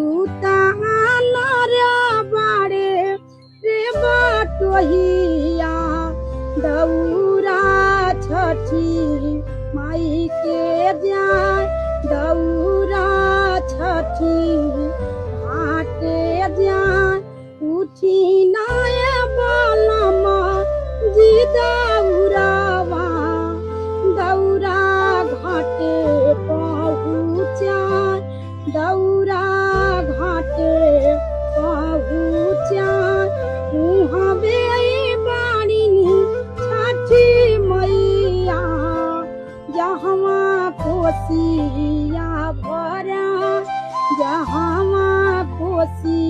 उतानरा बाड़े रे बटोहिया दौरा छठी माई के जाय दौरा छठी घाटे जाय उठी नाय बालमा जी दौरावा दौरा घाटे पहुँचाय दौरा घाटे पहुँचाय उहबे बाड़ी छठी मैया जहवा कोसिया भरा जहवा कोसी